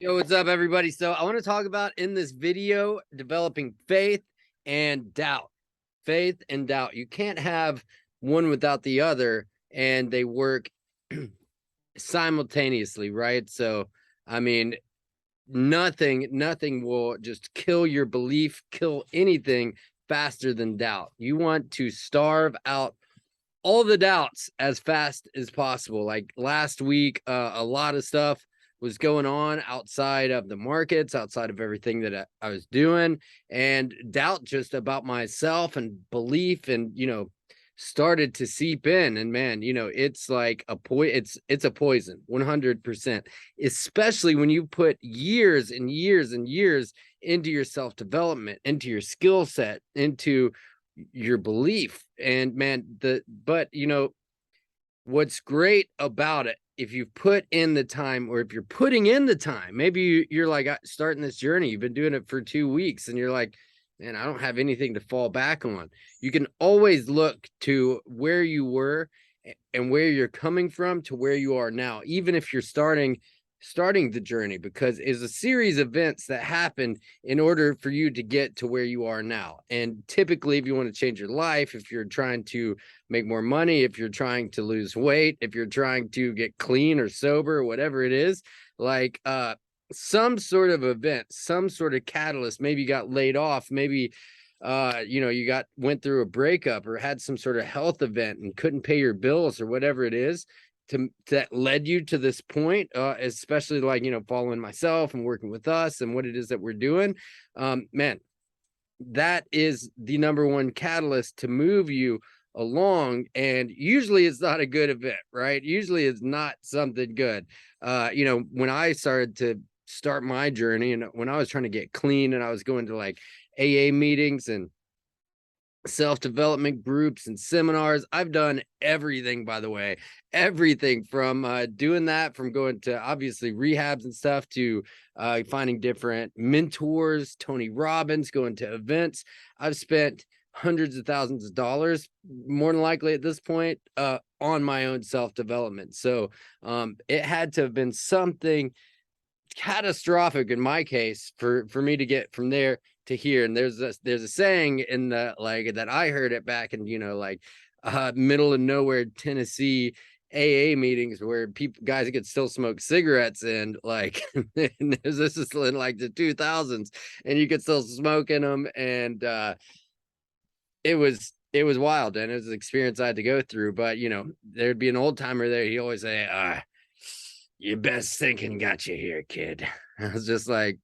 Yo, what's up, everybody? So I want to talk about in this video developing faith and doubt. Faith and doubt. You can't have one without the other, and they work simultaneously, right? So, I mean, nothing will just kill your belief, kill anything faster than doubt. You want to starve out all the doubts as fast as possible. Like last week, a lot of stuff was going on outside of the markets, outside of everything that I was doing, and doubt just about myself and belief, and started to seep in. And man, it's like it's a poison, 100%. Especially when you put years and years and years into your self development, into your skill set, into your belief. And man, what's great about it, if you've put in the time, or if you're putting in the time, maybe you're like starting this journey, you've been doing it for 2 weeks, and you're like, man, I don't have anything to fall back on. You can always look to where you were and where you're coming from to where you are now, even if you're starting the journey, because it's a series of events that happen in order for you to get to where you are now. And typically, if you want to change your life, if you're trying to make more money, if you're trying to lose weight, if you're trying to get clean or sober, whatever it is, like some sort of event, some sort of catalyst, maybe you got laid off, maybe you went through a breakup or had some sort of health event and couldn't pay your bills or whatever it is, that led you to this point, especially like, following myself and working with us and what it is that we're doing. Man, that is the number one catalyst to move you along. And usually it's not a good event, right? Usually it's not something good. When I started to start my journey, and when I was trying to get clean, and I was going to like AA meetings and self-development groups and seminars. I've done everything, by the way, everything from doing that, from going to obviously rehabs and stuff, to finding different mentors, Tony Robbins, going to events. I've spent hundreds of thousands of dollars, more than likely at this point, on my own self-development. So it had to have been something catastrophic in my case for me to get from there to here. And there's a saying in the, like, that I heard it back in, middle of nowhere Tennessee AA meetings, where guys could still smoke cigarettes, and like and this is in like the 2000s, and you could still smoke in them. And it was wild, and it was an experience I had to go through. But there'd be an old timer there. He always say, your best thinking got you here, kid. I was just like,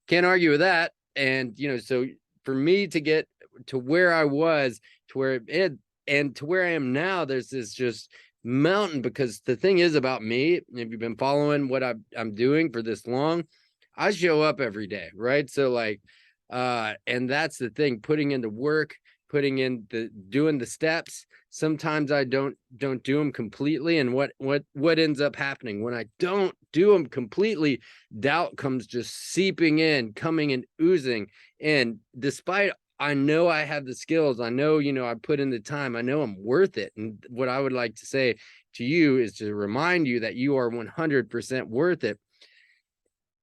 can't argue with that. And so for me to get to where I was, to where it and to where I am now, there's this just mountain. Because the thing is about me, if you've been following what I'm doing for this long, I show up every day, right? So like, and that's the thing, putting into work, putting in doing the steps. Sometimes I don't do them completely, and what ends up happening when I don't do them completely, doubt comes just seeping in, coming and oozing. And despite, I know I have the skills, I know, I put in the time, I know I'm worth it. And what I would like to say to you is to remind you that you are 100% worth it,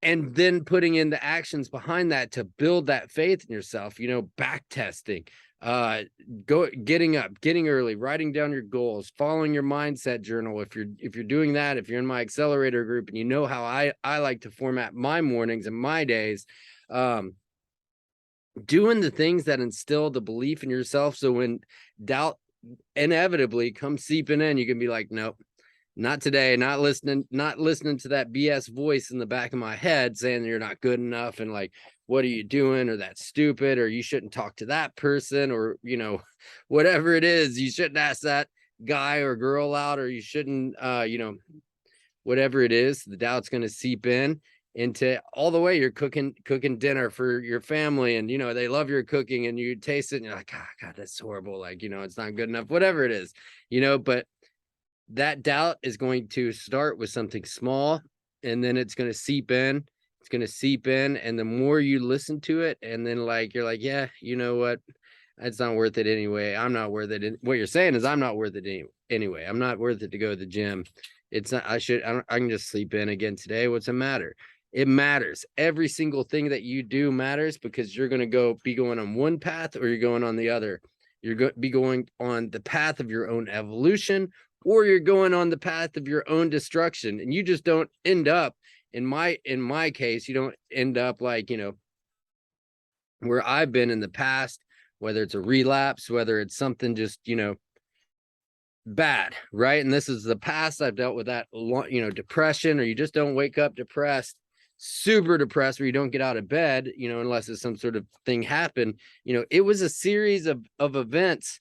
and then putting in the actions behind that to build that faith in yourself. Back testing, getting up, getting early, writing down your goals, following your mindset journal. If you're doing that, if you're in my accelerator group, and how I like to format my mornings and my days, doing the things that instill the belief in yourself, so when doubt inevitably comes seeping in, you can be like, nope, not today. Not listening to that BS voice in the back of my head saying you're not good enough, and like, what are you doing, or that's stupid, or you shouldn't talk to that person, or whatever it is, you shouldn't ask that guy or girl out, or you shouldn't whatever it is. The doubt's going to seep in into all the way you're cooking dinner for your family, and they love your cooking, and you taste it and you're like, oh god, that's horrible, like, it's not good enough, whatever it is, but that doubt is going to start with something small, and then it's going to seep in. It's going to seep in. And the more you listen to it, and then like, you're like, yeah, you know what? It's not worth it anyway. I'm not worth it. What you're saying is, I'm not worth it anyway. I'm not worth it to go to the gym. It's not, I can just sleep in again today. What's the matter? It matters. Every single thing that you do matters, because you're going to be going on one path, or you're going on the other. You're going to be going on the path of your own evolution, or you're going on the path of your own destruction. And you just don't end up, in my case, you don't end up like, where I've been in the past, whether it's a relapse, whether it's something just, bad, right? And this is the past. I've dealt with that, depression, or you just don't wake up depressed, super depressed, where you don't get out of bed, unless it's some sort of thing happened. It was a series of events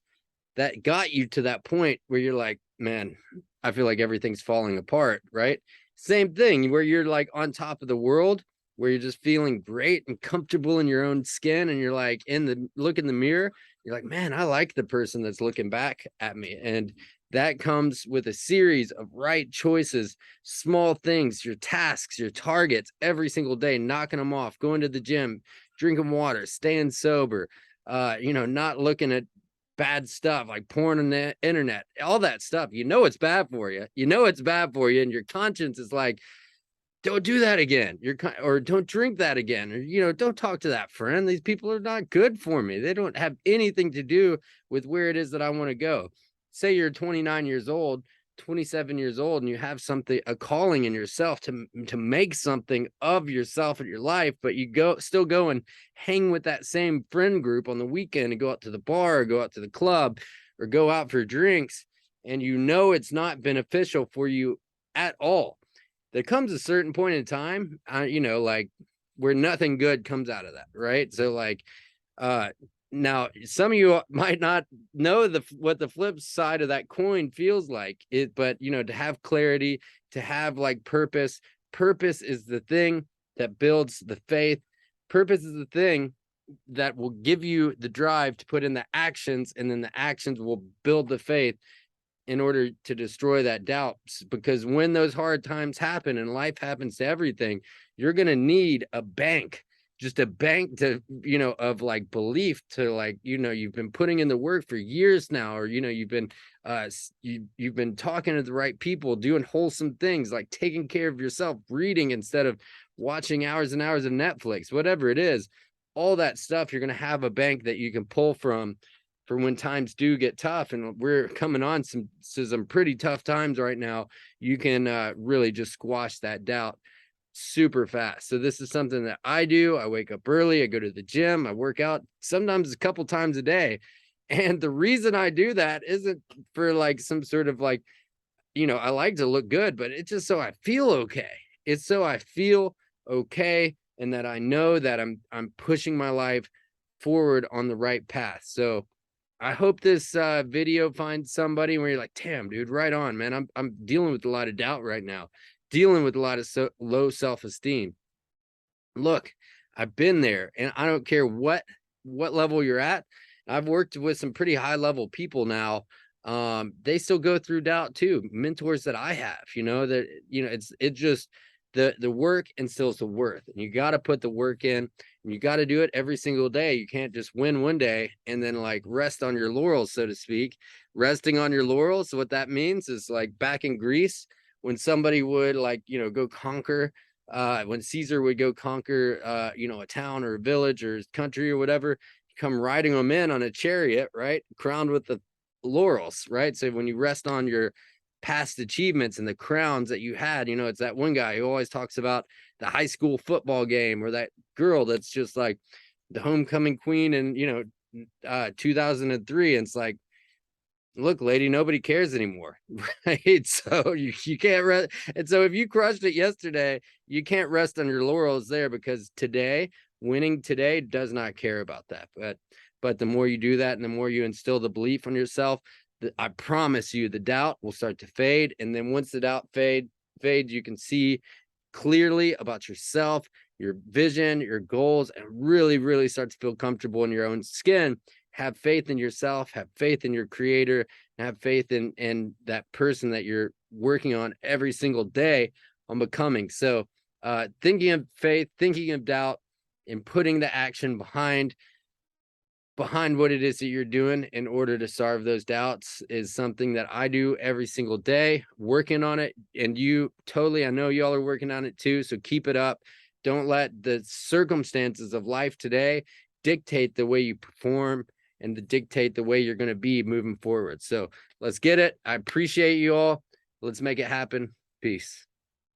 that got you to that point where you're like, man, I feel like everything's falling apart, right? Same thing where you're like on top of the world, where you're just feeling great and comfortable in your own skin, and you're like look in the mirror, you're like, man, I like the person that's looking back at me. And that comes with a series of right choices, small things, your tasks, your targets every single day, knocking them off, going to the gym, drinking water, staying sober, not looking at bad stuff like porn on the internet, all that stuff. It's bad for you. It's bad for you. And your conscience is like, don't do that again. Or don't drink that again. Or, don't talk to that friend. These people are not good for me. They don't have anything to do with where it is that I want to go. Say you're 29 years old, 27 years old, and you have a calling in yourself to make something of yourself in your life, but you still go and hang with that same friend group on the weekend, and go out to the bar, or go out to the club, or go out for drinks, and it's not beneficial for you at all. There comes a certain point in time, like where nothing good comes out of that, right? So like, now some of you might not know what the flip side of that coin feels like, but to have clarity, to have like purpose is the thing that builds the faith. Purpose is the thing that will give you the drive to put in the actions, and then the actions will build the faith in order to destroy that doubt. Because when those hard times happen and life happens to everything, you're going to need a bank, just a bank to, of like belief, to like, you've been putting in the work for years now, or, you've been talking to the right people, doing wholesome things, like taking care of yourself, reading instead of watching hours and hours of Netflix, whatever it is, all that stuff. You're going to have a bank that you can pull from for when times do get tough. And we're coming on some pretty tough times right now. You can really just squash that doubt super fast. So this is something that I do. I wake up early, I go to the gym, I work out sometimes a couple times a day. And the reason I do that isn't for like some sort of like, I like to look good, but it's just so I feel okay. It's so I feel okay, and that I know that I'm pushing my life forward on the right path. So I hope this video finds somebody where you're like, damn, dude, right on, man. I'm dealing with a lot of doubt right now, dealing with a lot of low self-esteem. Look, I've been there, and I don't care what level you're at. I've worked with some pretty high level people now. They still go through doubt too. Mentors that I have, that, it's just the work instills the worth, and you got to put the work in, and you got to do it every single day. You can't just win one day and then like rest on your laurels, so to speak. Resting on your laurels, what that means is like back in Greece, when somebody would like, go conquer, when Caesar would go conquer, a town or a village or country or whatever, come riding them in on a chariot, right? Crowned with the laurels, right? So when you rest on your past achievements and the crowns that you had, it's that one guy who always talks about the high school football game, or that girl that's just like the homecoming queen in 2003, and it's like, look, lady, nobody cares anymore, right? So you can't rest. And so if you crushed it yesterday, you can't rest on your laurels there, because winning today does not care about that. But the more you do that, and the more you instill the belief on yourself, I promise you the doubt will start to fade. And then once the doubt fades, you can see clearly about yourself, your vision, your goals, and really, really start to feel comfortable in your own skin. Have faith in yourself, have faith in your creator, and have faith in that person that you're working on every single day on becoming. So thinking of faith, thinking of doubt, and putting the action behind what it is that you're doing in order to starve those doubts is something that I do every single day, working on it. And I know y'all are working on it too. So keep it up. Don't let the circumstances of life today dictate the way you perform and to dictate the way you're going to be moving forward. So let's get it. I appreciate you all. Let's make it happen. Peace.